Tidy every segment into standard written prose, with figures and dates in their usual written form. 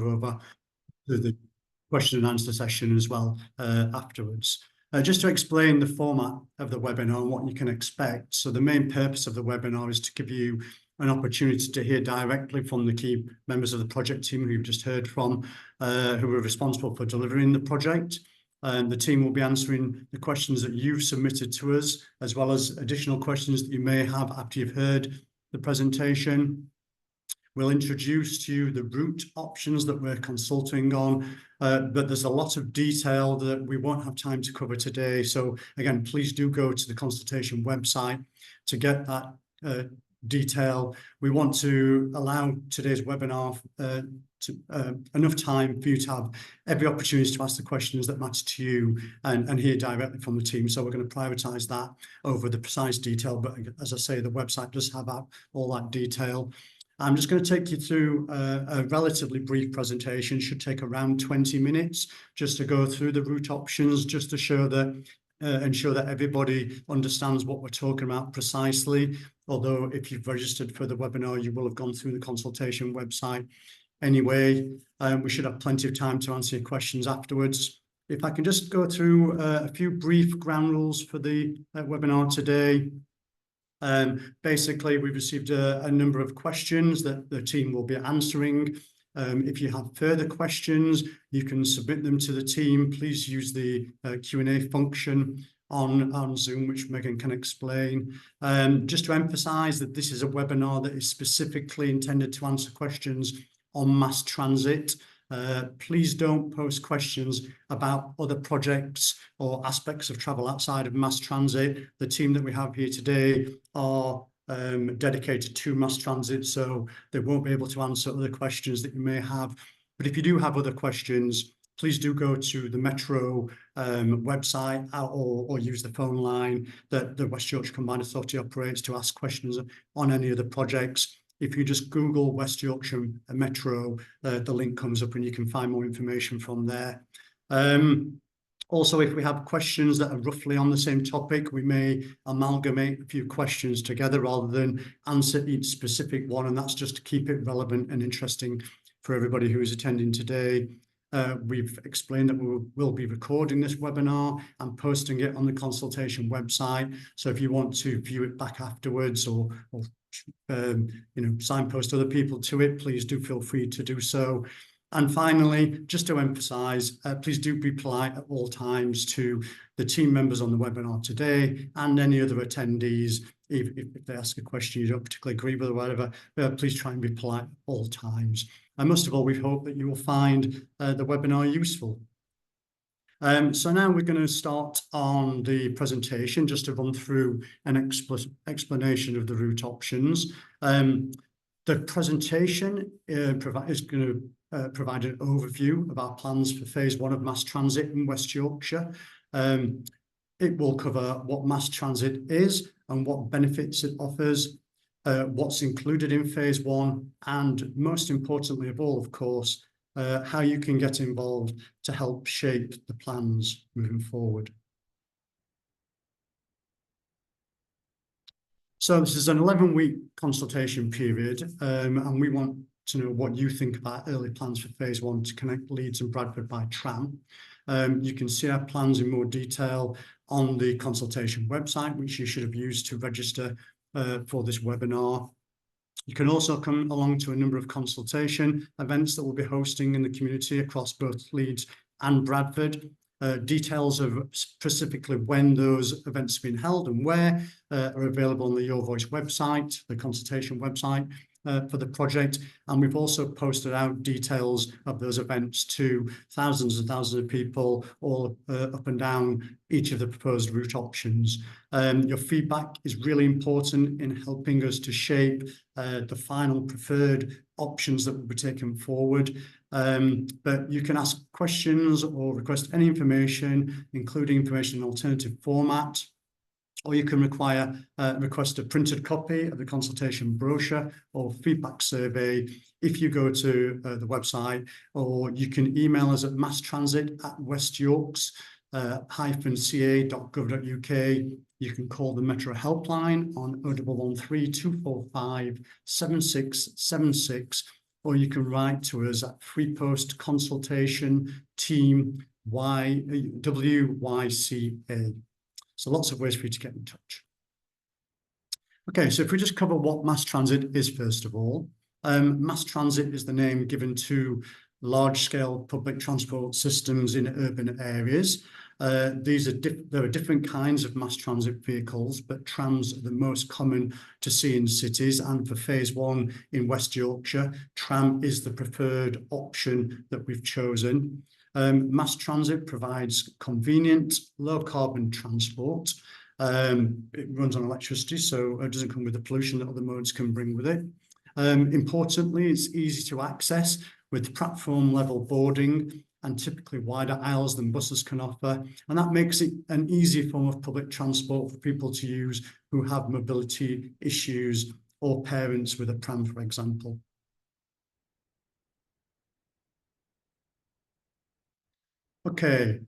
over to the question and answer session as well afterwards. Just to explain the format of the webinar and what you can expect. So the main purpose of the webinar is to give you an opportunity to hear directly from the key members of the project team who you've just heard from, who are responsible for delivering the project. And the team will be answering the questions that you've submitted to us, as well as additional questions that you may have after you've heard the presentation. We'll introduce to you the route options that we're consulting on, but there's a lot of detail that we won't have time to cover today. So again, please do go to the consultation website to get that detail. We want to allow today's webinar enough time for you to have every opportunity to ask the questions that matter to you and hear directly from the team. So we're going to prioritise that over the precise detail. But as I say, the website does have all that detail. I'm just going to take you through a relatively brief presentation. Should take around 20 minutes just to go through the route options, just to show that ensure that everybody understands what we're talking about precisely. Although if you've registered for the webinar, you will have gone through the consultation website anyway. We should have plenty of time to answer your questions afterwards. If I can just go through a few brief ground rules for the webinar today. Basically, we've received a number of questions that the team will be answering. If you have further questions, you can submit them to the team. Please use the Q&A function on Zoom, which Megan can explain. Just to emphasise that this is a webinar that is specifically intended to answer questions on mass transit. Please don't post questions about other projects or aspects of travel outside of mass transit. The team that we have here today are dedicated to mass transit, so they won't be able to answer other questions that you may have. But if you do have other questions, please do go to the Metro website or use the phone line that the West Yorkshire Combined Authority operates to ask questions on any of the projects. If you just Google West Yorkshire Metro, the link comes up and you can find more information from there. Also, if we have questions that are roughly on the same topic, we may amalgamate a few questions together rather than answer each specific one, and that's just to keep it relevant and interesting for everybody who is attending today. We've explained that we will be recording this webinar and posting it on the consultation website. So if you want to view it back afterwards or signpost other people to it, please do feel free to do so. And finally, just to emphasise, please do be polite at all times to the team members on the webinar today and any other attendees. If they ask a question you don't particularly agree with or whatever, please try and be polite at all times. And most of all, we hope that you will find the webinar useful. So now we're going to start on the presentation, just to run through an explanation of the route options. The presentation is going to provide an overview of our plans for phase 1 of mass transit in West Yorkshire. It will cover what mass transit is and what benefits it offers, what's included in phase 1, and most importantly of all, of course, how you can get involved to help shape the plans moving forward. So this is an 11-week consultation period, and we want to know what you think about early plans for phase 1 to connect Leeds and Bradford by tram. You can see our plans in more detail on the consultation website, which you should have used to register for this webinar. You can also come along to a number of consultation events that we'll be hosting in the community across both Leeds and Bradford. Details of specifically when those events have been held and where are available on the Your Voice website, the consultation website for the project. And we've also posted out details of those events to thousands and thousands of people all up and down each of the proposed route options. Your feedback is really important in helping us to shape the final preferred options that will be taken forward. But you can ask questions or request any information, including information in alternative format, or you can request a printed copy of the consultation brochure or feedback survey if you go to the website, or you can email us at masstransit@westyorks-ca.gov.uk. You can call the Metro helpline on 0113 245 7676, or you can write to us at free post consultation team WYCA. So lots of ways for you to get in touch. Okay, so if we just cover what mass transit is, first of all. Mass transit is the name given to large-scale public transport systems in urban areas. There are different kinds of mass transit vehicles, but trams are the most common to see in cities. And for phase one in West Yorkshire, tram is the preferred option that we've chosen. Mass transit provides convenient, low-carbon transport. It runs on electricity, so it doesn't come with the pollution that other modes can bring with it. Importantly, it's easy to access with platform-level boarding and typically wider aisles than buses can offer. And that makes it an easy form of public transport for people to use who have mobility issues or parents with a pram, for example. Okay,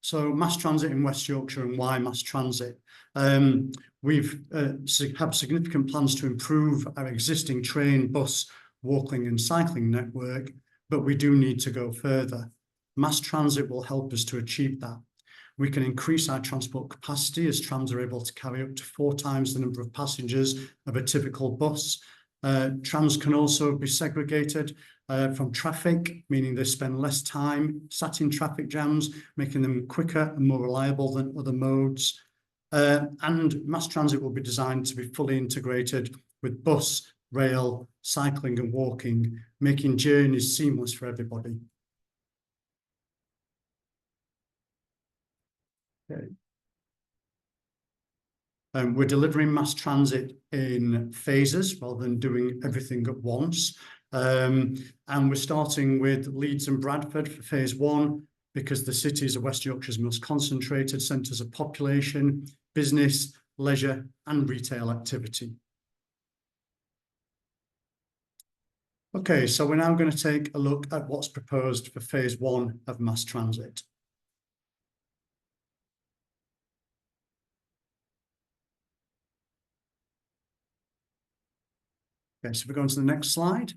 so mass transit in West Yorkshire and why mass transit. We've have significant plans to improve our existing train, bus, walking and cycling network, but we do need to go further. Mass transit will help us to achieve that. We can increase our transport capacity as trams are able to carry up to 4 times the number of passengers of a typical bus. Trams can also be segregated from traffic, meaning they spend less time sat in traffic jams, making them quicker and more reliable than other modes. And mass transit will be designed to be fully integrated with bus, rail, cycling and walking, making journeys seamless for everybody. Okay. We're delivering mass transit in phases rather than doing everything at once. And we're starting with Leeds and Bradford for phase one, because the cities are West Yorkshire's most concentrated centres of population, business, leisure and retail activity. Okay, so we're now going to take a look at what's proposed for phase one of mass transit. Okay, so we're going to the next slide.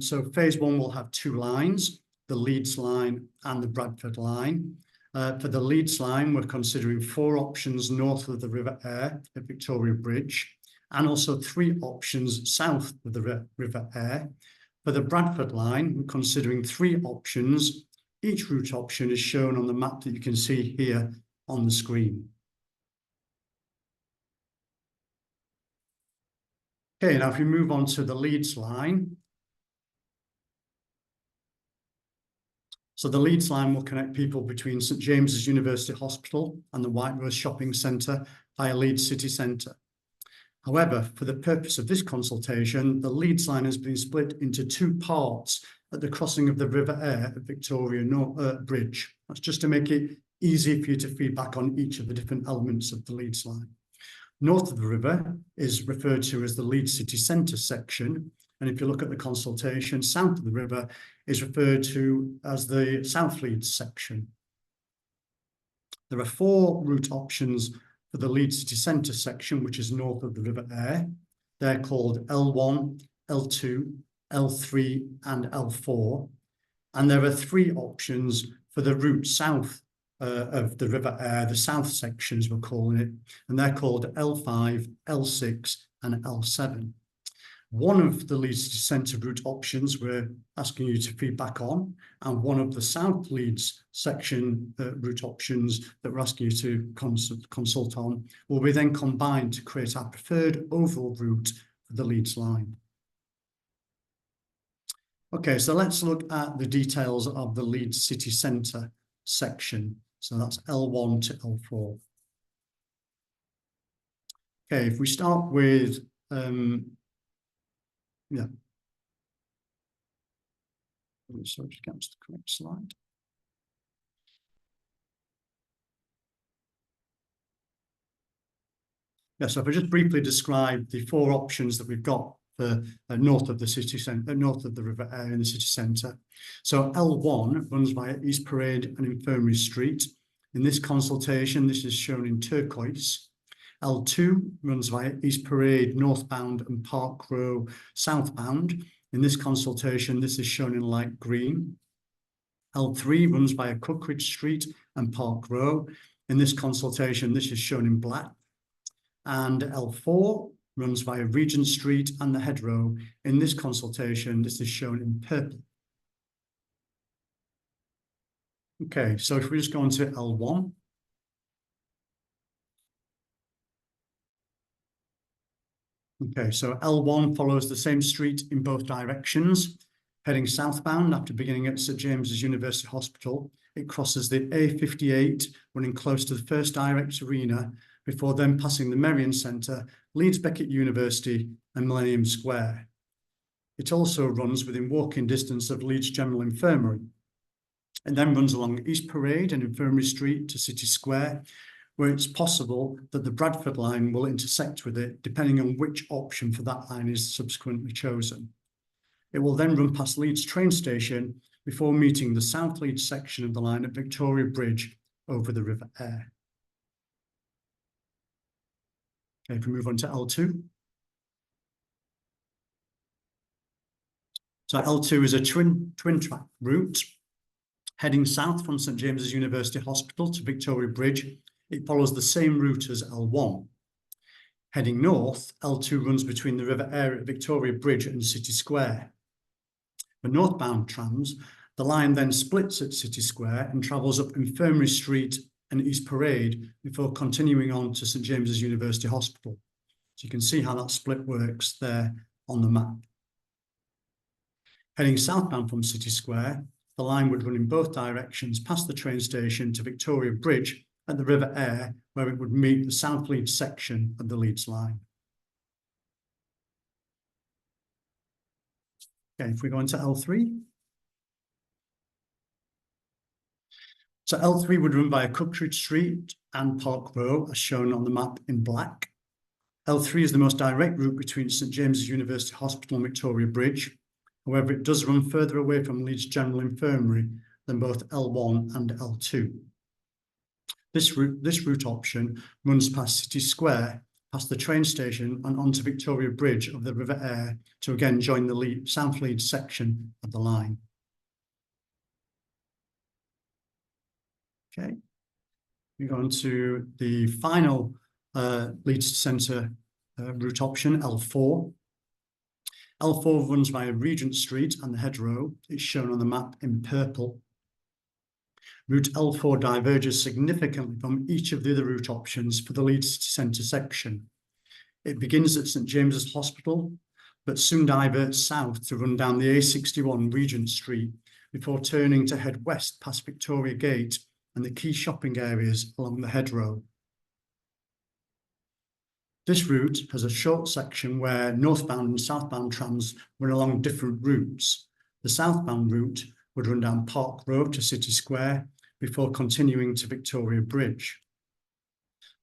So phase one will have 2 lines, the Leeds line and the Bradford line. For the Leeds line, we're considering 4 options north of the River Aire at Victoria Bridge, and also 3 options south of the River Aire. For the Bradford line, we're considering 3 options. Each route option is shown on the map that you can see here on the screen. Okay, now if we move on to the Leeds line. So the Leeds line will connect people between St James's University Hospital and the White Rose Shopping Centre via Leeds City Centre. However, for the purpose of this consultation, the Leeds line has been split into 2 parts at the crossing of the River Aire at Victoria Bridge. That's just to make it easy for you to feedback on each of the different elements of the Leeds line. North of the river is referred to as the Leeds City Centre section. And if you look at the consultation, south of the river is referred to as the South Leeds section. There are 4 route options for the Leeds City Centre section, which is north of the River Aire. They're called L1, L2, L3 and L4. And there are 3 options for the route south of the River Aire, the south sections we're calling it, and they're called L5, L6 and L7. One of the Leeds City Centre route options we're asking you to feedback on, and one of the South Leeds section route options that we're asking you to consult on, will be then combined to create our preferred overall route for the Leeds line. Okay, so let's look at the details of the Leeds City Centre section. So that's L1 to L4. Okay, if we start with, so just get to the correct slide. Yeah, so if I just briefly describe the 4 options that we've got for north of the city centre, north of the River Aire in the city centre. So L1 runs via East Parade and Infirmary Street. In this consultation, this is shown in turquoise. L2 runs via East Parade northbound and Park Row southbound. In this consultation, this is shown in light green. L3 runs via Cookridge Street and Park Row. In this consultation, this is shown in black. And L4 runs via Regent Street and the Head Row. In this consultation, this is shown in purple. Okay, so if we just go on to L1. Okay, so L1 follows the same street in both directions. Heading southbound after beginning at St James's University Hospital, it crosses the A58, running close to the First Direct Arena, before then passing the Merrion Centre, Leeds Beckett University and Millennium Square. It also runs within walking distance of Leeds General Infirmary. It then runs along East Parade and Infirmary Street to City Square, where it's possible that the Bradford line will intersect with it, depending on which option for that line is subsequently chosen. It will then run past Leeds train station before meeting the South Leeds section of the line at Victoria Bridge over the River Aire. Okay, if we move on to L2. So L2 is a twin track route. Heading south from St James's University Hospital to Victoria Bridge, it follows the same route as L1. Heading north, L2 runs between the River Aire at Victoria Bridge and City Square. For northbound trams, the line then splits at City Square and travels up Infirmary Street and East Parade before continuing on to St James's University Hospital. So you can see how that split works there on the map. Heading southbound from City Square, the line would run in both directions past the train station to Victoria Bridge at the River Aire, where it would meet the South Leeds section of the Leeds line. Okay, if we go into L3. So L3 would run via Cookridge Street and Park Row, as shown on the map in black. L3 is the most direct route between St James's University Hospital and Victoria Bridge. However, it does run further away from Leeds General Infirmary than both L1 and L2. This route option runs past City Square, past the train station and onto Victoria Bridge of the River Aire to again join the South Leeds section of the line. Okay, we go on to the final Leeds Centre route option, L4. L4 runs via Regent Street and the Head Row. It's shown on the map in purple. Route L4 diverges significantly from each of the other route options for the Leeds City Centre section. It begins at St James's Hospital, but soon diverts south to run down the A61 Regent Street before turning to head west past Victoria Gate and the key shopping areas along the Head Row. This route has a short section where northbound and southbound trams run along different routes. The southbound route would run down Park Row to City Square before continuing to Victoria Bridge.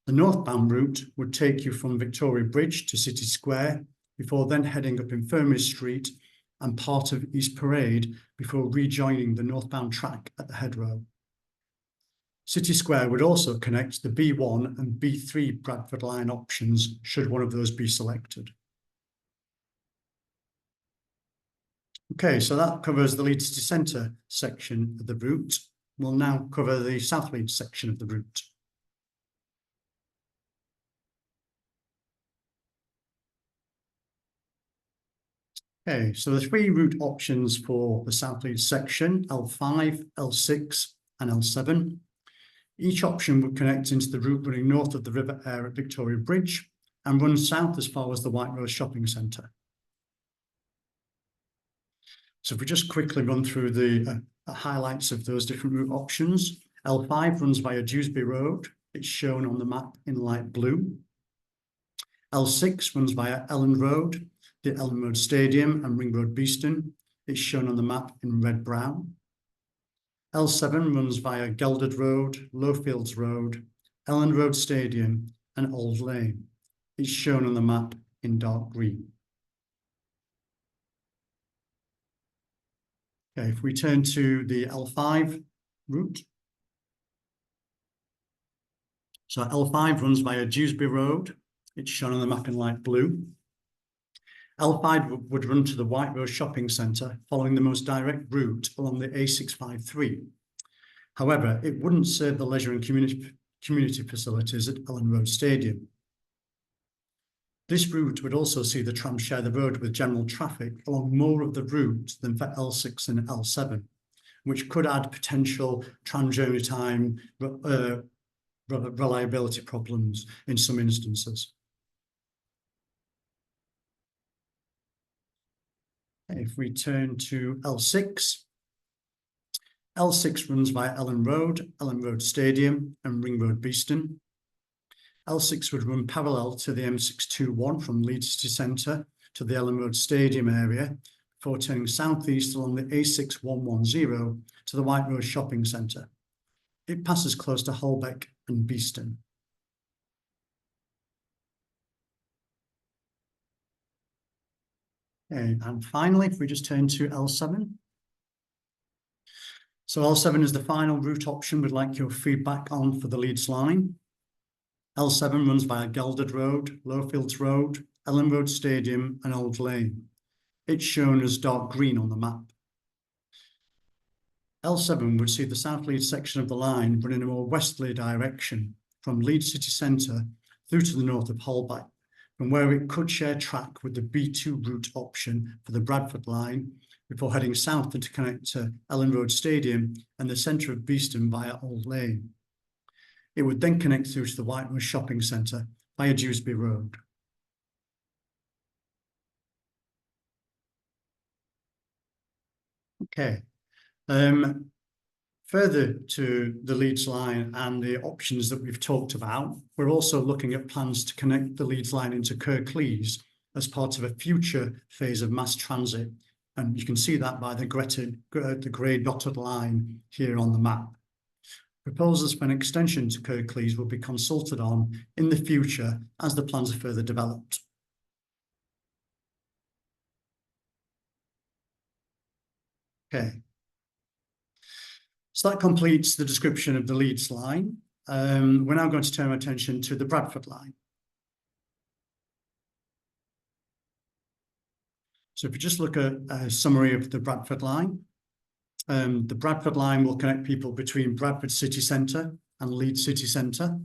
The northbound route would take you from Victoria Bridge to City Square before then heading up Infirmary Street and part of East Parade before rejoining the northbound track at the Head Row. City Square would also connect the B1 and B3 Bradford line options should one of those be selected. Okay, so that covers the Leeds City Centre section of the route. We'll now cover the South Leeds section of the route. Okay, so the three route options for the South Leeds section, L5, L6 and L7. Each option would connect into the route running north of the River Aire at Victoria Bridge and run south as far as the White Rose Shopping Centre. So if we just quickly run through the highlights of those different route options. L5 runs via Dewsbury Road. It's shown on the map in light blue. L6 runs via Elland Road, the Elland Road Stadium and Ring Road Beeston. It's shown on the map in red-brown. L7 runs via Gelderd Road, Lowfields Road, Elland Road Stadium and Old Lane. It's shown on the map in dark green. Okay, if we turn to the L5 route. So L5 runs via Dewsbury Road. It's shown on the map in light blue. L5 would run to the White Rose Shopping Centre, following the most direct route along the A653. However, it wouldn't serve the leisure and community facilities at Ellen Road Stadium. This route would also see the tram share the road with general traffic along more of the route than for L6 and L7, which could add potential tram journey time reliability problems in some instances. If we turn to L6, L6 runs via Ellen Road Stadium and Ring Road Beeston. L6 would run parallel to the M621 from Leeds City Centre to the Ellen Road Stadium area before turning southeast along the A6110 to the White Rose Shopping Centre. It passes close to Holbeck and Beeston. Okay, and finally, if we just turn to L7. So L7 is the final route option we'd like your feedback on for the Leeds line. L7 runs via Gelderd Road, Lowfields Road, Ellen Road Stadium and Old Lane. It's shown as dark green on the map. L7 would see the South Leeds section of the line run in a more westerly direction from Leeds City Centre through to the north of Holbeck, from where it could share track with the B2 route option for the Bradford line before heading south to connect to Ellen Road Stadium and the centre of Beeston via Old Lane. It would then connect through to the White Rose Shopping Centre via Dewsbury Road. Okay. Further to the Leeds line and the options that we've talked about, we're also looking at plans to connect the Leeds line into Kirklees as part of a future phase of mass transit. And you can see that by the grey dotted line here on the map. Proposals for an extension to Kirklees will be consulted on in the future as the plans are further developed. Okay. So that completes the description of the Leeds line. We're now going to turn our attention to the Bradford line. So if we just look at a summary of the Bradford line, the Bradford line will connect people between Bradford City Centre and Leeds City Centre.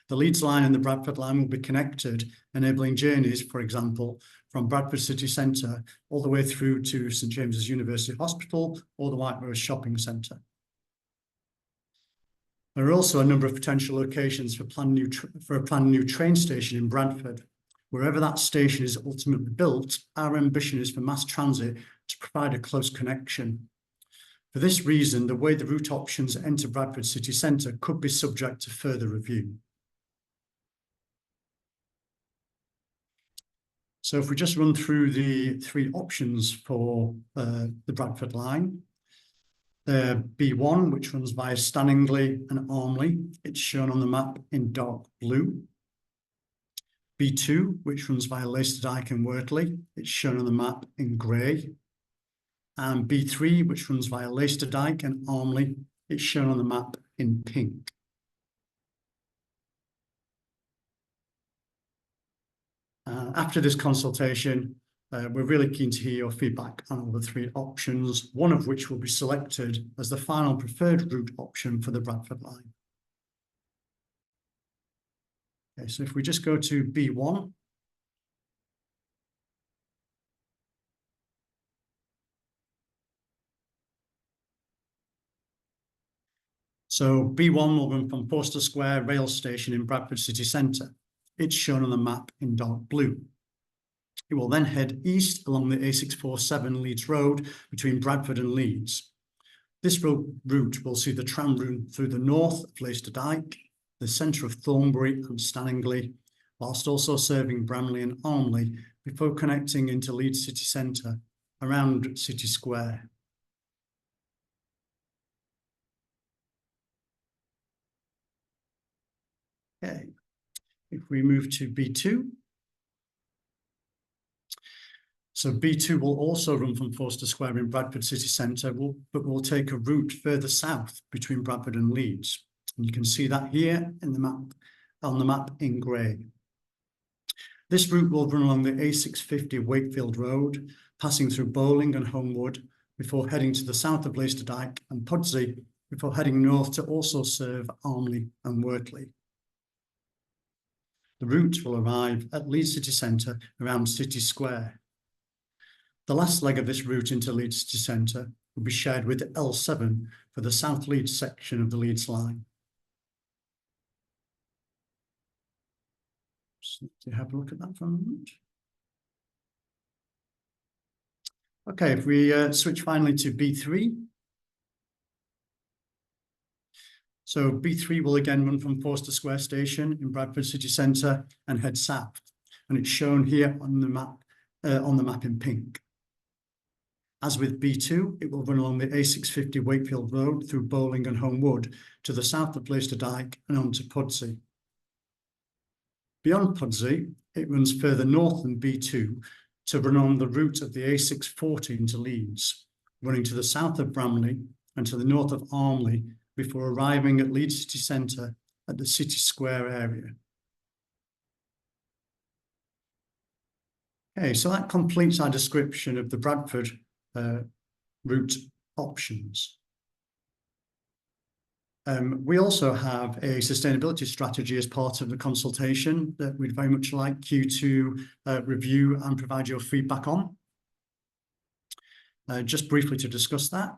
The Leeds line and the Bradford line will be connected, enabling journeys, for example, from Bradford City Centre all the way through to St James's University Hospital or the White Rose Shopping Centre. There are also a number of potential locations for a planned new train station in Bradford. Wherever that station is ultimately built, our ambition is for mass transit to provide a close connection. For this reason, the way the route options enter Bradford City Centre could be subject to further review. So if we just run through the three options for the Bradford line, B1, which runs via Stanningley and Armley, it's shown on the map in dark blue. B2, which runs via Lasterdyke and Wortley, it's shown on the map in grey. And B3, which runs via Lasterdyke and Armley, it's shown on the map in pink. After this consultation, we're really keen to hear your feedback on all the three options, one of which will be selected as the final preferred route option for the Bradford line. Okay, so if we just go to B1. So B1 will run from Forster Square rail station in Bradford City Centre. It's shown on the map in dark blue. It will then head east along the A647 Leeds Road between Bradford and Leeds. This route will see the tram run through the north of Lasterdyke, the centre of Thornbury and Stanningley, whilst also serving Bramley and Armley before connecting into Leeds City Centre around City Square. Okay, if we move to B2. So B2 will also run from Forster Square in Bradford City Centre, but will take a route further south between Bradford and Leeds. And you can see that here in the map, on the map in grey. This route will run along the A650 Wakefield Road, passing through Bowling and Homewood, before heading to the south of Leicester and Pudsey, before heading north to also serve Armley and Wortley. The route will arrive at Leeds city centre around City Square. The last leg of this route into Leeds city centre will be shared with L7 for the South Leeds section of the Leeds line. So to have a look at that for a moment. Okay, if we switch finally to B3. So B3 will again run from Forster Square Station in Bradford city centre and head south. And it's shown here on the map in pink. As with B2, it will run along the A650 Wakefield Road through Bowling and Homewood to the south of Leicester and onto Pudsey. Beyond Pudsey, it runs further north than B2 to run on the route of the A640 into Leeds, running to the south of Bramley and to the north of Armley before arriving at Leeds city centre at the City Square area. Okay, so that completes our description of the Bradford route options. We also have a sustainability strategy as part of the consultation that we'd very much like you to review and provide your feedback on. Just briefly to discuss that.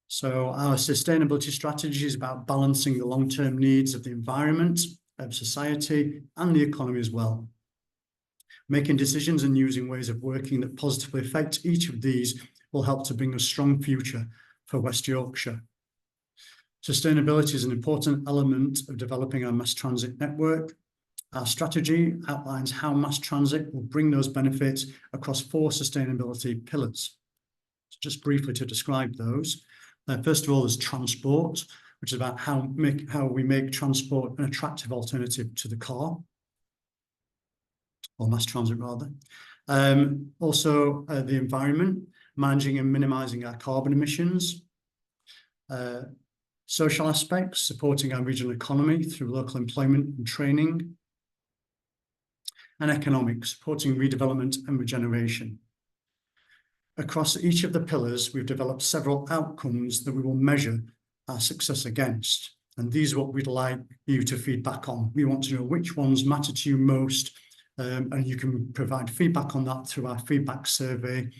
So our sustainability strategy is about balancing the long-term needs of the environment, of society, and the economy as well. Making decisions and using ways of working that positively affect each of these will help to bring a strong future for West Yorkshire. Sustainability is an important element of developing our mass transit network. Our strategy outlines how mass transit will bring those benefits across 4 sustainability pillars. So just briefly to describe those. First of all, there's transport, which is about how we make transport an attractive alternative to the car, or mass transit rather. Also, the environment, managing and minimising our carbon emissions. Social aspects, supporting our regional economy through local employment and training. And economics, supporting redevelopment and regeneration. Across each of the pillars, we've developed several outcomes that we will measure our success against. And these are what we'd like you to feed back on. We want to know which ones matter to you most, and you can provide feedback on that through our feedback survey.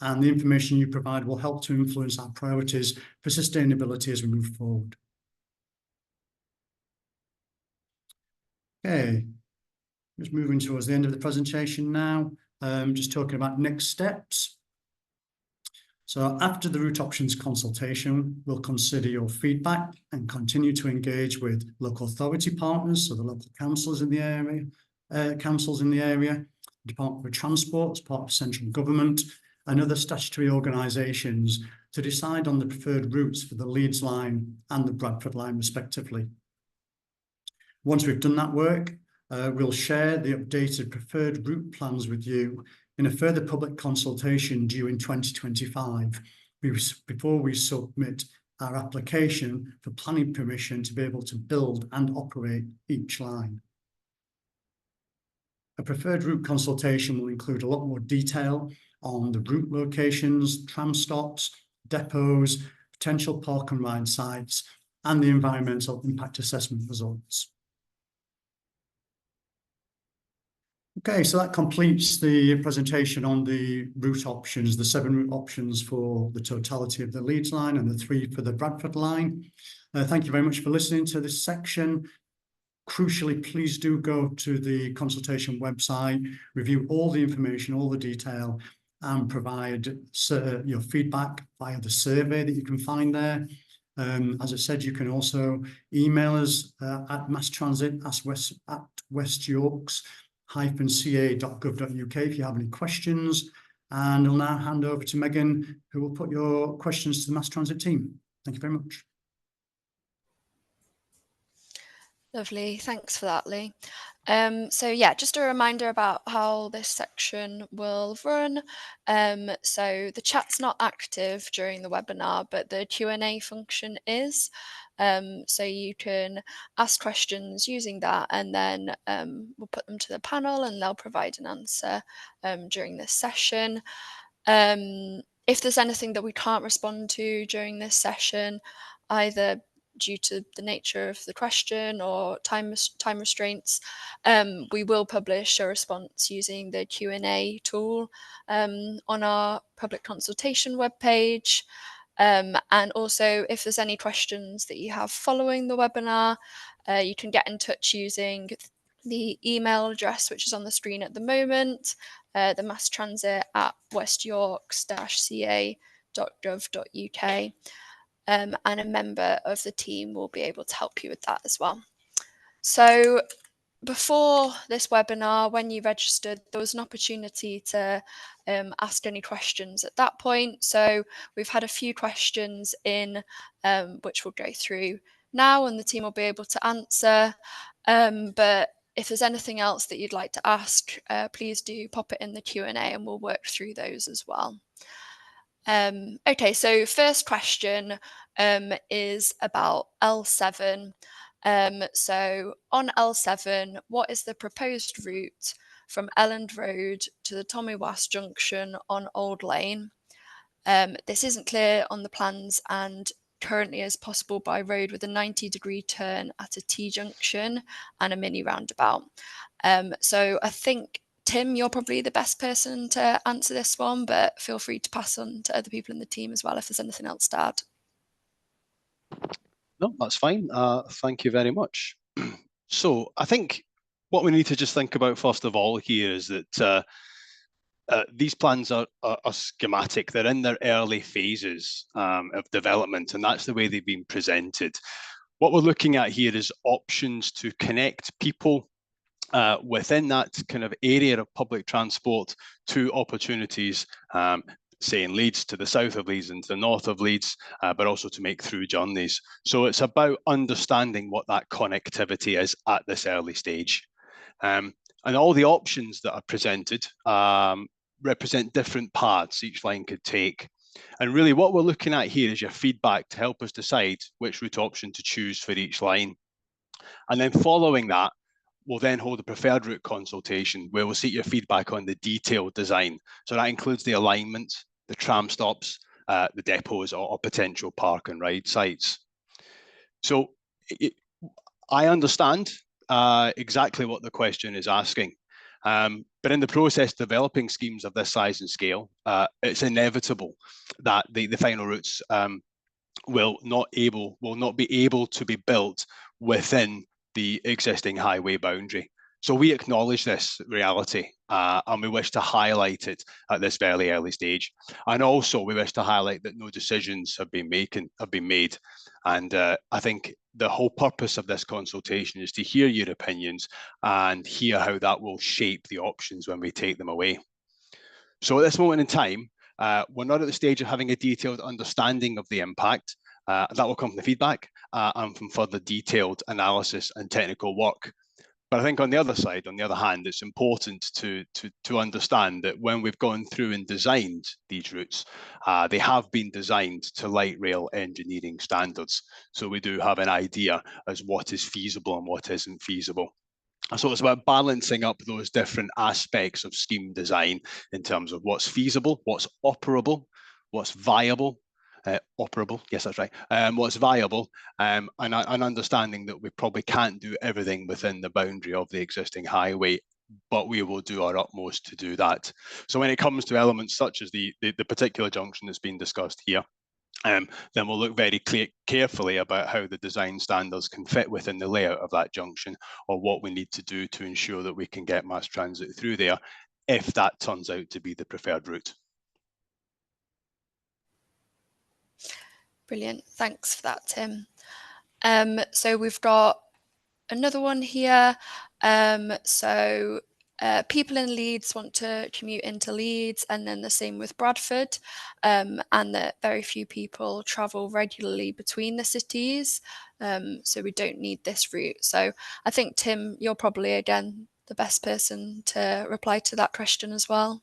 And the information you provide will help to influence our priorities for sustainability as we move forward. Okay, just moving towards the end of the presentation now, just talking about next steps. So after the route options consultation, we'll consider your feedback and continue to engage with local authority partners, so the local councils in the area, Department for Transport as part of central government, and other statutory organisations to decide on the preferred routes for the Leeds line and the Bradford line respectively. Once we've done that work, we'll share the updated preferred route plans with you in a further public consultation due in 2025, before we submit our application for planning permission to be able to build and operate each line. A preferred route consultation will include a lot more detail on the route locations, tram stops, depots, potential park and ride sites, and the environmental impact assessment results. Okay, so that completes the presentation on the route options, the 7 route options for the totality of the Leeds line and the 3 for the Bradford line. Thank you very much for listening to this section. Crucially, please do go to the consultation website, review all the information, all the detail, and provide your feedback via the survey that you can find there. As I said, you can also email us at masstransit@westyorks-ca.gov.uk if you have any questions. And I'll now hand over to Megan, who will put your questions to the Mass Transit team. Thank you very much. Lovely, thanks for that, Lee. So yeah, just a reminder about how this section will run. So the chat's not active during the webinar, but the Q&A function is. So you can ask questions using that, and then we'll put them to the panel and they'll provide an answer during this session. If there's anything that we can't respond to during this session, either due to the nature of the question or time restraints, we will publish a response using the Q&A tool on our public consultation webpage. And also, if there's any questions that you have following the webinar, you can get in touch using the email address which is on the screen at the moment, the mass transit at westyorks-ca.gov.uk. And a member of the team will be able to help you with that as well. So before this webinar, when you registered, there was an opportunity to ask any questions at that point. So we've had a few questions in, which we'll go through now, and the team will be able to answer. But if there's anything else that you'd like to ask, please do pop it in the Q&A and we'll work through those as well. Okay, so first question is about L7. So on L7, what is the proposed route from Elland Road to the Tommy Was Junction on Old Lane? This isn't clear on the plans and currently is possible by road with a 90-degree turn at a T-junction and a mini roundabout. So I think, Tim, you're probably the best person to answer this one, but feel free to pass on to other people in the team as well if there's anything else to add. No, that's fine. Thank you very much. So I think what we need to just think about first of all here is that these plans are schematic. They're in their early phases of development, and that's the way they've been presented. What we're looking at here is options to connect people within that kind of area of public transport to opportunities, say in Leeds, to the south of Leeds and to the north of Leeds, but also to make through journeys. So it's about understanding what that connectivity is at this early stage. And all the options that are presented represent different paths each line could take. And really what we're looking at here is your feedback to help us decide which route option to choose for each line. And then following that, we'll then hold a preferred route consultation where we'll seek your feedback on the detailed design. So that includes the alignment, the tram stops, the depots or potential park and ride sites. So I understand exactly what the question is asking. But in the process developing schemes of this size and scale, it's inevitable that the final routes will not be able to be built within the existing highway boundary. So we acknowledge this reality and we wish to highlight it at this very early stage. And also we wish to highlight that no decisions have been made. And I think the whole purpose of this consultation is to hear your opinions and hear how that will shape the options when we take them away. So at this moment in time, we're not at the stage of having a detailed understanding of the impact. That will come from the feedback and from further detailed analysis and technical work. But I think on the other side, on the other hand, it's important to understand that when we've gone through and designed these routes, they have been designed to light rail engineering standards. So we do have an idea as what is feasible and what isn't feasible. So it's about balancing up those different aspects of scheme design in terms of what's feasible, what's operable, what's viable, operable, yes, that's right, what's viable, and understanding that we probably can't do everything within the boundary of the existing highway, but we will do our utmost to do that. So when it comes to elements such as the particular junction that's been discussed here, then we'll look very carefully about how the design standards can fit within the layout of that junction, or what we need to do to ensure that we can get mass transit through there if that turns out to be the preferred route. Brilliant, thanks for that, Tim. So we've got another one here. So people in Leeds want to commute into Leeds, and then the same with Bradford, and that very few people travel regularly between the cities, so we don't need this route. So I think, Tim, you're probably, again, the best person to reply to that question as well.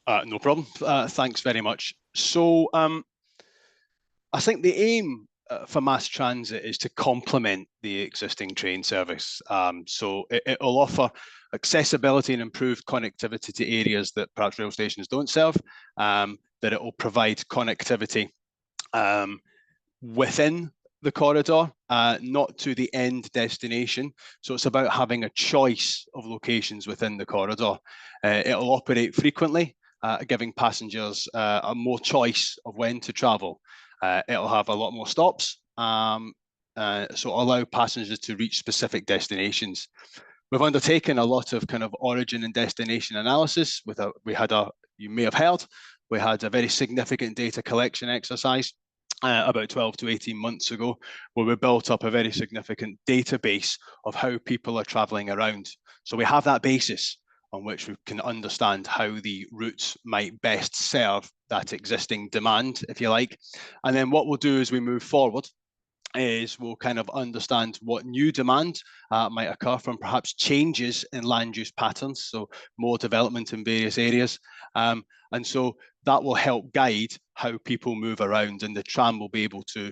No problem. Thanks very much. So I think the aim for mass transit is to complement the existing train service. So it'll offer accessibility and improved connectivity to areas that perhaps rail stations don't serve, that it will provide connectivity within the corridor, not to the end destination. So it's about having a choice of locations within the corridor. It'll operate frequently, giving passengers a more choice of when to travel. It'll have a lot more stops, so allow passengers to reach specific destinations. We've undertaken a lot of kind of origin and destination analysis. You may have heard, we had a very significant data collection exercise about 12 to 18 months ago, where we built up a very significant database of how people are travelling around. So we have that basis on which we can understand how the routes might best serve that existing demand, if you like. And then what we'll do as we move forward is we'll kind of understand what new demand might occur from perhaps changes in land use patterns, so more development in various areas. And so that will help guide how people move around, and the tram will be able to,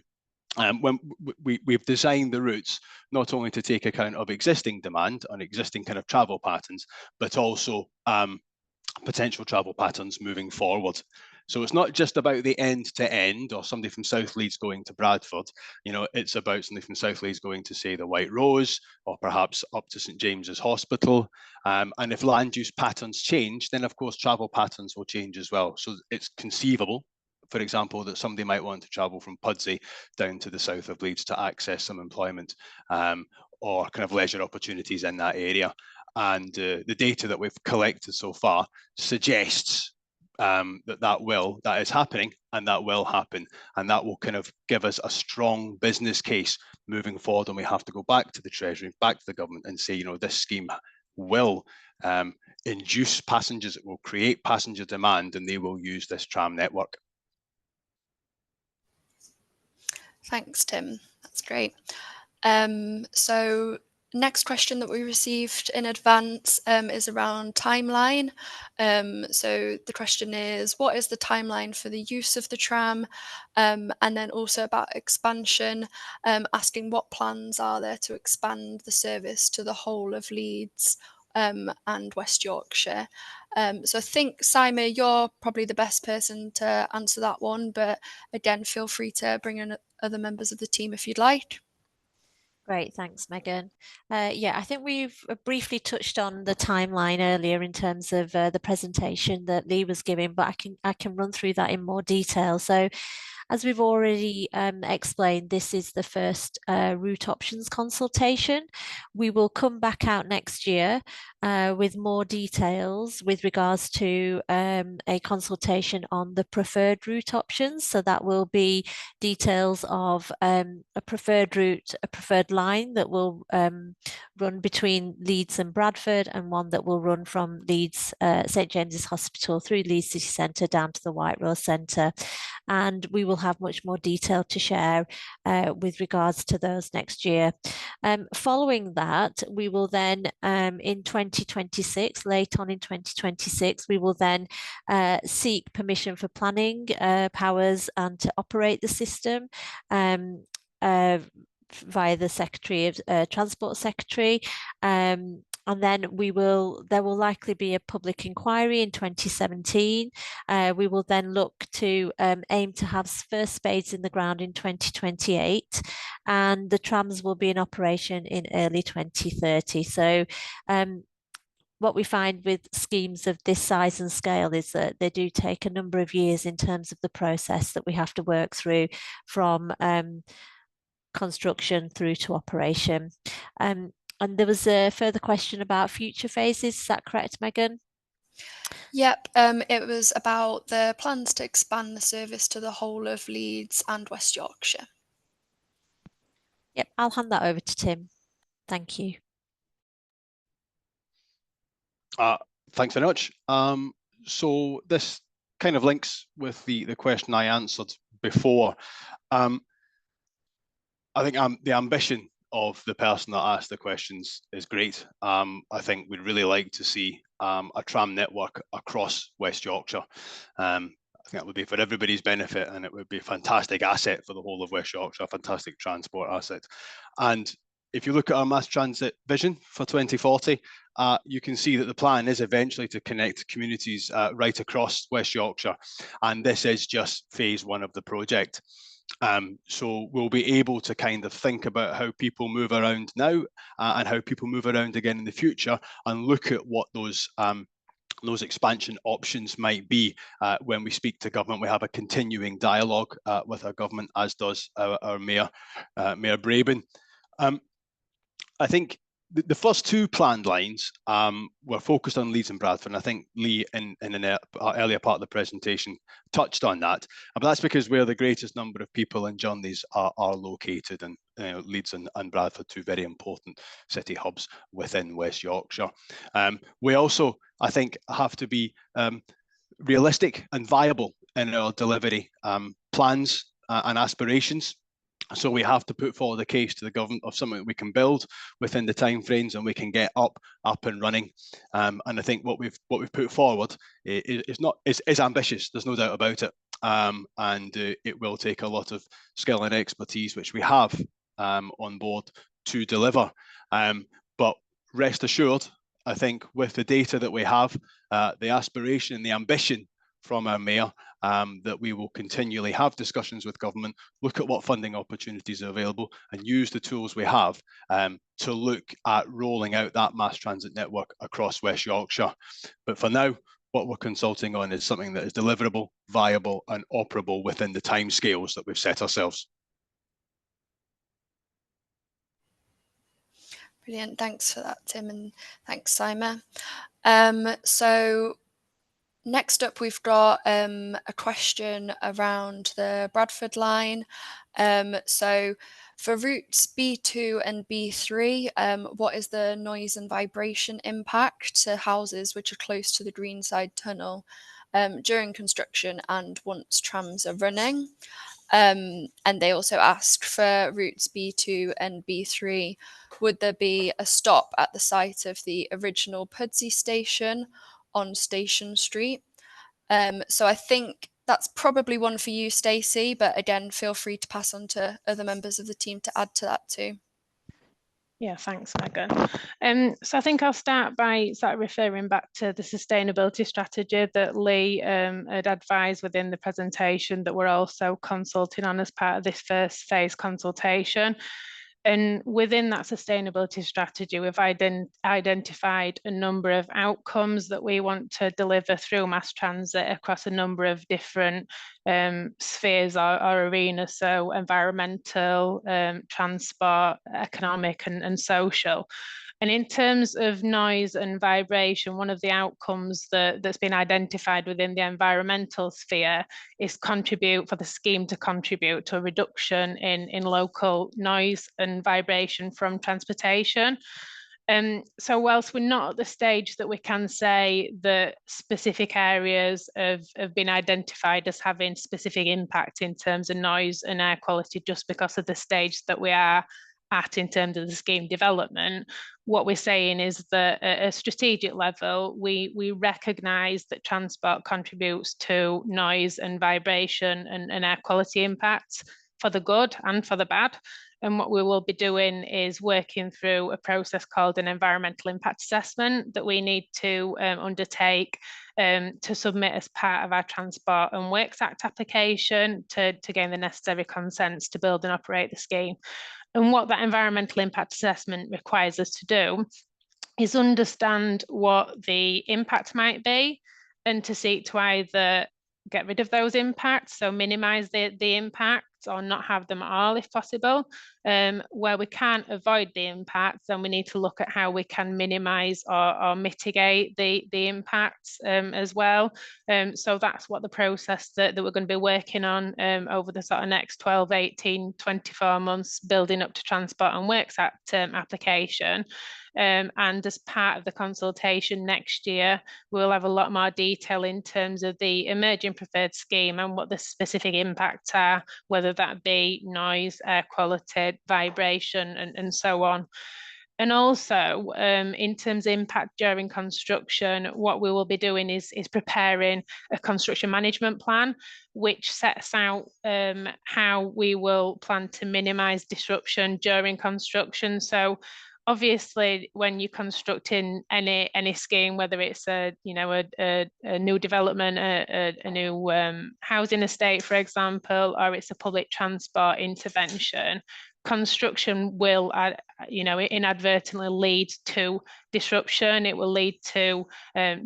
when we've designed the routes not only to take account of existing demand and existing kind of travel patterns, but also potential travel patterns moving forward. So it's not just about the end to end, or somebody from South Leeds going to Bradford. You know, it's about somebody from South Leeds going to, say, the White Rose, or perhaps up to St James's Hospital. And if land use patterns change, then of course travel patterns will change as well. So it's conceivable, for example, that somebody might want to travel from Pudsey down to the south of Leeds to access some employment, or kind of leisure opportunities in that area. And the data that we've collected so far suggests that is happening, and that will happen, and that will kind of give us a strong business case moving forward. And we have to go back to the Treasury, back to the government, and say, you know, this scheme will induce passengers, it will create passenger demand, and they will use this tram network. Thanks, Tim. That's great. So next question that we received in advance is around timeline. So the question is, what is the timeline for the use of the tram? And then also about expansion, asking what plans are there to expand the service to the whole of Leeds and West Yorkshire. So I think, Simon, you're probably the best person to answer that one, but again, feel free to bring in other members of the team if you'd like. Great, thanks, Megan. Yeah, I think we've briefly touched on the timeline earlier in terms of the presentation that Lee was giving, but I can run through that in more detail. So, as we've already explained, this is the first route options consultation. We will come back out next year with more details with regards to a consultation on the preferred route options. So that will be details of a preferred route, a preferred line that will run between Leeds and Bradford, and one that will run from Leeds, St James's Hospital through Leeds City Centre down to the White Rose Centre. And we will have much more detail to share with regards to those next year. Following that, we will then in 2026, late on in 2026, we will then seek permission for planning powers and to operate the system via the Secretary of Transport Secretary. And then there will likely be a public inquiry in 2017. We will then look to aim to have first spades in the ground in 2028, and the trams will be in operation in early 2030. So what we find with schemes of this size and scale is that they do take a number of years in terms of the process that we have to work through from construction through to operation. And there was a further question about future phases. Is that correct, Megan? Yep, it was about the plans to expand the service to the whole of Leeds and West Yorkshire. Yep, I'll hand that over to Tim. Thank you. Thanks very much. So this kind of links with the question I answered before. I think the ambition of the person that asked the questions is great. I think we'd really like to see a tram network across West Yorkshire. I think that would be for everybody's benefit, and it would be a fantastic asset for the whole of West Yorkshire, a fantastic transport asset. And if you look at our mass transit vision for 2040, you can see that the plan is eventually to connect communities right across West Yorkshire. And this is just phase one of the project. So we'll be able to kind of think about how people move around now and how people move around again in the future, and look at what those expansion options might be when we speak to government. We have a continuing dialogue with our government, as does our Mayor, Mayor Braben. I think the first two planned lines were focused on Leeds and Bradford, and I think Lee, in an earlier part of the presentation, touched on that. But that's because where the greatest number of people and journeys are located, and Leeds and Bradford, two very important city hubs within West Yorkshire. We also, I think, have to be realistic and viable in our delivery plans and aspirations. So we have to put forward a case to the government of something that we can build within the timeframes and we can get up and running. And I think what we've put forward is ambitious. There's no doubt about it. And it will take a lot of skill and expertise, which we have on board to deliver. But rest assured, I think with the data that we have, the aspiration and the ambition from our Mayor, that we will continually have discussions with government, look at what funding opportunities are available, and use the tools we have to look at rolling out that mass transit network across West Yorkshire. But for now, what we're consulting on is something that is deliverable, viable, and operable within the timescales that we've set ourselves. Brilliant, thanks for that, Tim, and thanks, Simon. So next up, we've got a question around the Bradford line. So for routes B2 and B3, what is the noise and vibration impact to houses which are close to the Greenside Tunnel during construction and once trams are running? And they also asked for routes B2 and B3, would there be a stop at the site of the original Pudsey station on Station Street? So I think that's probably one for you, Stacey, but again, feel free to pass on to other members of the team to add to that too. Yeah, thanks, Megan. So I think I'll start by referring back to the sustainability strategy that Lee had advised within the presentation that we're also consulting on as part of this first phase consultation. And within that sustainability strategy, we've identified a number of outcomes that we want to deliver through mass transit across a number of different spheres or arenas, so environmental, transport, economic and social. And in terms of noise and vibration, one of the outcomes that's been identified within the environmental sphere is for the scheme to contribute to a reduction in local noise and vibration from transportation. So whilst we're not at the stage that we can say that specific areas have been identified as having specific impact in terms of noise and air quality just because of the stage that we are at in terms of the scheme development, what we're saying is that at a strategic level, we recognise that transport contributes to noise and vibration and air quality impacts for the good and for the bad. And what we will be doing is working through a process called an environmental impact assessment that we need to undertake to submit as part of our Transport and Works Act application to gain the necessary consents to build and operate the scheme. And what that environmental impact assessment requires us to do is understand what the impact might be and to seek to either get rid of those impacts, so minimise the impacts or not have them at all if possible. Where we can't avoid the impacts, then we need to look at how we can minimise or mitigate the impacts as well. So that's what the process that we're going to be working on over the sort of next 12, 18, 24 months, building up to Transport and Works Act application. And as part of the consultation next year, we'll have a lot more detail in terms of the emerging preferred scheme and what the specific impacts are, whether that be noise, air quality, vibration, and so on. And also, in terms of impact during construction, what we will be doing is preparing a construction management plan, which sets out how we will plan to minimise disruption during construction. So obviously, when you're constructing any scheme, whether it's a new development, a new housing estate, for example, or it's a public transport intervention, construction will, inadvertently lead to disruption. It will lead to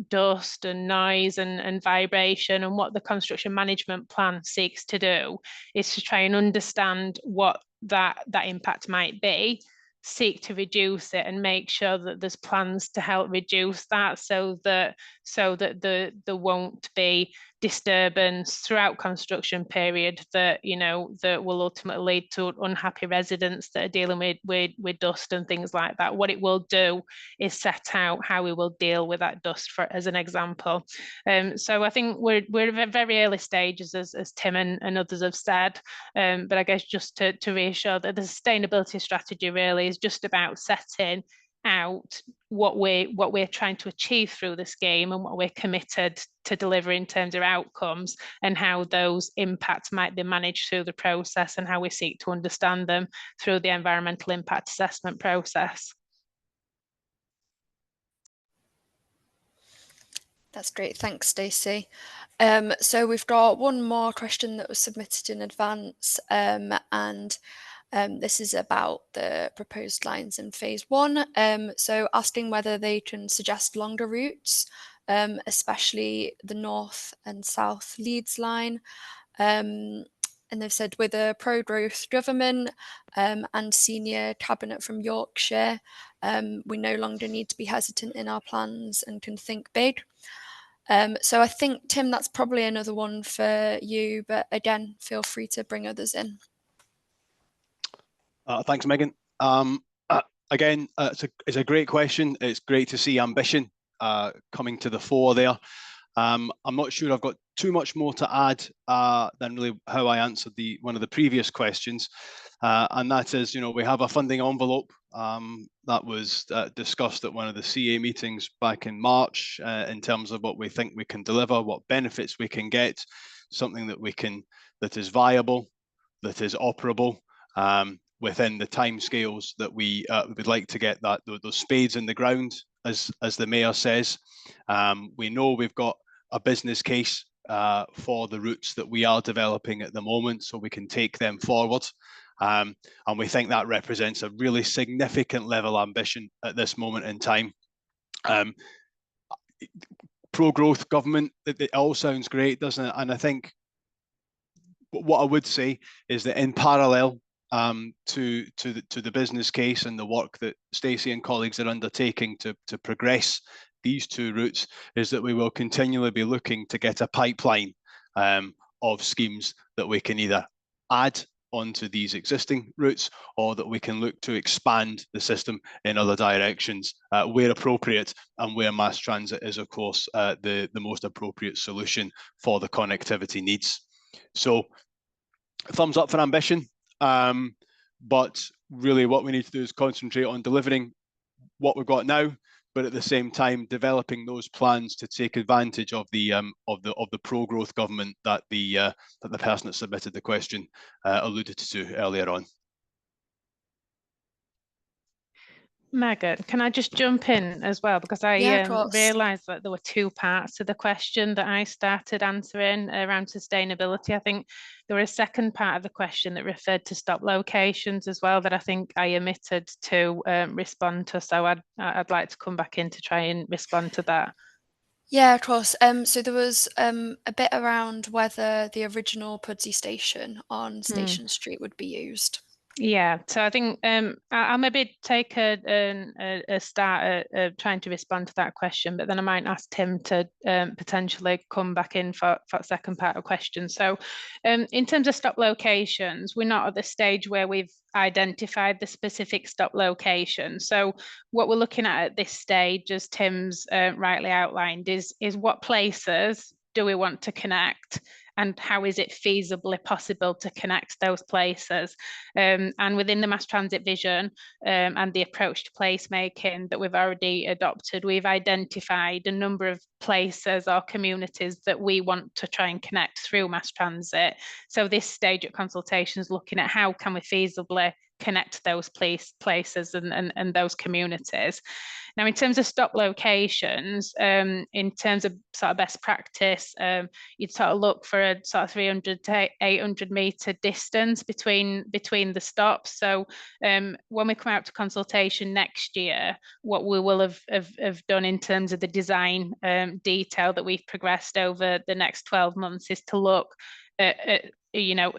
dust and noise and vibration. And what the construction management plan seeks to do is to try and understand what that impact might be, seek to reduce it, and make sure that there's plans to help reduce that, so that there won't be disturbance throughout construction period that that will ultimately lead to unhappy residents that are dealing with dust and things like that. What it will do is set out how we will deal with that dust, as an example. So I think we're at very early stages, as Tim and others have said, but I guess just to reassure that the sustainability strategy really is just about setting out what we're trying to achieve through the scheme and what we're committed to deliver in terms of outcomes, and how those impacts might be managed through the process, and how we seek to understand them through the environmental impact assessment process. That's great, thanks Stacey. So we've got one more question that was submitted in advance, and this is about the proposed lines in phase 1. So asking whether they can suggest longer routes, especially the north and south Leeds line. And they've said, with a pro-growth government and senior cabinet from Yorkshire, we no longer need to be hesitant in our plans and can think big. So I think, Tim, that's probably another one for you, but again, feel free to bring others in. Thanks, Megan. Again, it's a great question. It's great to see ambition coming to the fore there. I'm not sure I've got too much more to add than really how I answered one of the previous questions, and that is, we have a funding envelope that was discussed at one of the CA meetings back in March in terms of what we think we can deliver, what benefits we can get, something that is viable, that is operable, within the timescales that we would like to get those spades in the ground, as the Mayor says. We know we've got a business case for the routes that we are developing at the moment, so we can take them forward. And we think that represents a really significant level of ambition at this moment in time. Pro-growth government, it all sounds great, doesn't it? And I think what I would say is that in parallel to the business case and the work that Stacey and colleagues are undertaking to progress these two routes, is that we will continually be looking to get a pipeline of schemes that we can either add onto these existing routes, or that we can look to expand the system in other directions where appropriate, and where mass transit is, of course, the most appropriate solution for the connectivity needs. So, thumbs up for ambition. But really what we need to do is concentrate on delivering what we've got now, but at the same time developing those plans to take advantage of the pro-growth government that the person that submitted the question alluded to earlier on. Megan, can I just jump in as well? Because I realised that there were two parts to the question that I started answering around sustainability. I think there were a second part of the question that referred to stop locations as well, that I think I omitted to respond to. So I'd like to come back in to try and respond to that. Yeah, of course. So there was a bit around whether the original Pudsey station on Station Street would be used. Yeah, so I think I'll maybe take a start at trying to respond to that question, but then I might ask Tim to potentially come back in for the second part of the question. So in terms of stop locations, we're not at the stage where we've identified the specific stop location. So what we're looking at this stage, as Tim's rightly outlined, is what places do we want to connect, and how is it feasibly possible to connect those places? And within the mass transit vision and the approach to placemaking that we've already adopted, we've identified a number of places or communities that we want to try and connect through mass transit. So this stage at consultation is looking at how can we feasibly connect those places and those communities. Now, in terms of stop locations, in terms of sort of best practice, you'd sort of look for a sort of 300 to 800 metre distance between the stops. So when we come out to consultation next year, what we will have done in terms of the design detail that we've progressed over the next 12 months is to look at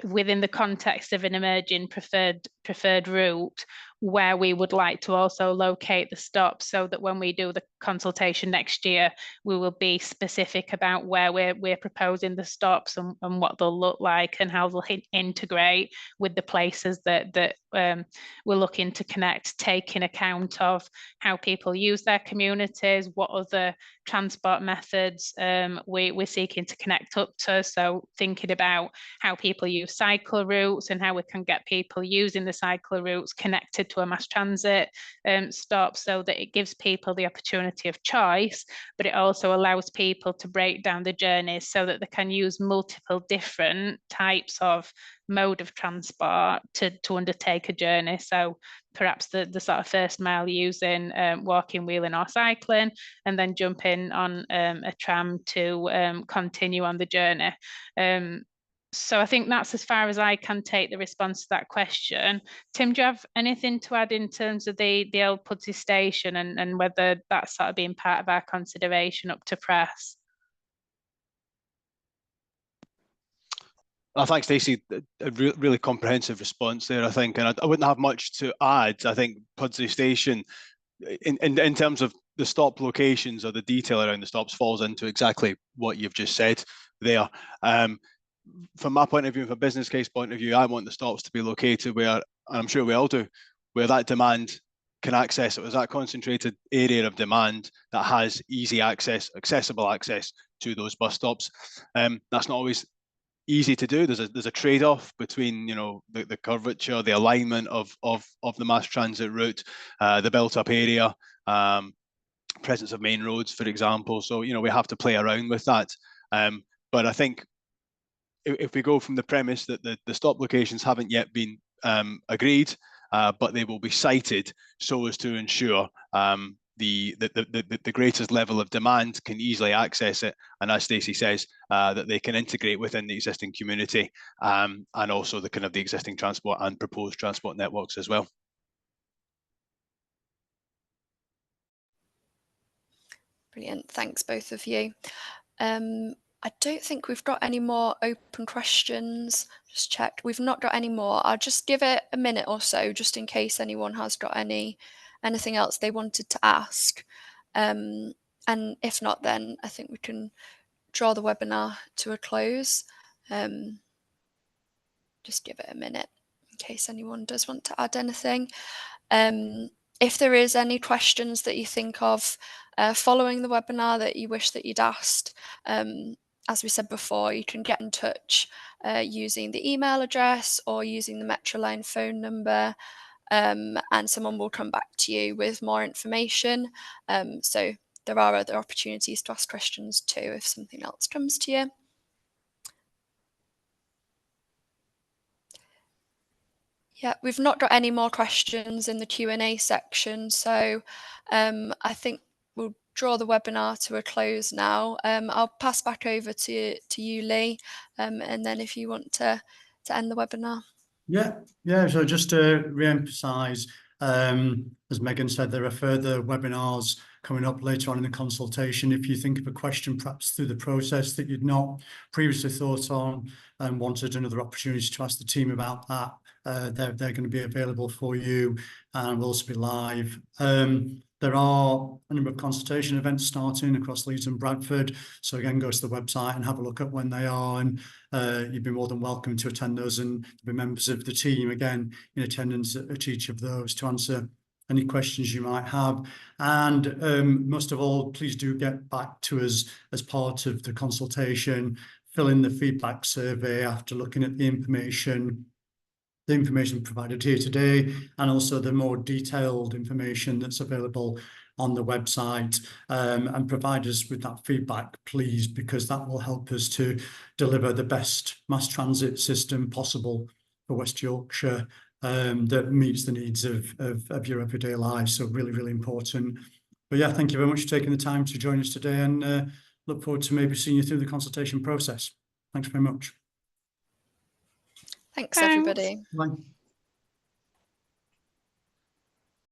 within the context of an emerging preferred route, where we would like to also locate the stops, so that when we do the consultation next year, we will be specific about where we're proposing the stops and what they'll look like and how they'll integrate with the places that we're looking to connect, taking account of how people use their communities, what other transport methods we're seeking to connect up to. So thinking about how people use cycle routes and how we can get people using the cycle routes connected to a mass transit stop, so that it gives people the opportunity of choice, but it also allows people to break down the journeys so that they can use multiple different types of mode of transport to undertake a journey. So perhaps the sort of first mile using walking, wheeling or cycling, and then jumping on a tram to continue on the journey. So I think that's as far as I can take the response to that question. Tim, do you have anything to add in terms of the old Pudsey station and whether that's sort of been part of our consideration up to press? Thanks, Stacey. A really comprehensive response there, I think, and I wouldn't have much to add. I think Pudsey Station, in terms of the stop locations or the detail around the stops, falls into exactly what you've just said there. From my point of view, from a business case point of view, I want the stops to be located where, and I'm sure we all do, where that demand can access it. There's that concentrated area of demand that has easy access, accessible access to those bus stops. That's not always easy to do. There's a trade-off between the curvature, the alignment of the mass transit route, the built-up area, presence of main roads, for example. So we have to play around with that. But I think if we go from the premise that the stop locations haven't yet been agreed, but they will be cited so as to ensure the greatest level of demand can easily access it, and as Stacey says, that they can integrate within the existing community, and also the kind of the existing transport and proposed transport networks as well. Brilliant, thanks both of you. I don't think we've got any more open questions. Just checked. We've not got any more. I'll just give it a minute or so, just in case anyone has got anything else they wanted to ask. And if not, then I think we can draw the webinar to a close. Just give it a minute in case anyone does want to add anything. If there is any questions that you think of following the webinar that you wish that you'd asked, as we said before, you can get in touch using the email address or using the Metroline phone number, and someone will come back to you with more information. So there are other opportunities to ask questions too if something else comes to you. Yeah, we've not got any more questions in the Q&A section, so I think we'll draw the webinar to a close now. I'll pass back over to you, Lee, and then if you want to end the webinar. Yeah. So just to re-emphasise, As Megan said, there are further webinars coming up later on in the consultation. If you think of a question perhaps through the process that you'd not previously thought on and wanted another opportunity to ask the team about that, they're going to be available for you and will also be live. There are a number of consultation events starting across Leeds and Bradford. So again, go to the website and have a look at when they are, and you'd be more than welcome to attend those, and there'll be members of the team again in attendance at each of those to answer any questions you might have. And most of all, please do get back to us as part of the consultation. Fill in the feedback survey after looking at the information provided here today, and also the more detailed information that's available on the website, and provide us with that feedback, please, because that will help us to deliver the best mass transit system possible for West Yorkshire, that meets the needs of your everyday life. So really, really important. But yeah, thank you very much for taking the time to join us today, and look forward to maybe seeing you through the consultation process. Thanks very much. Thanks, everybody. Bye.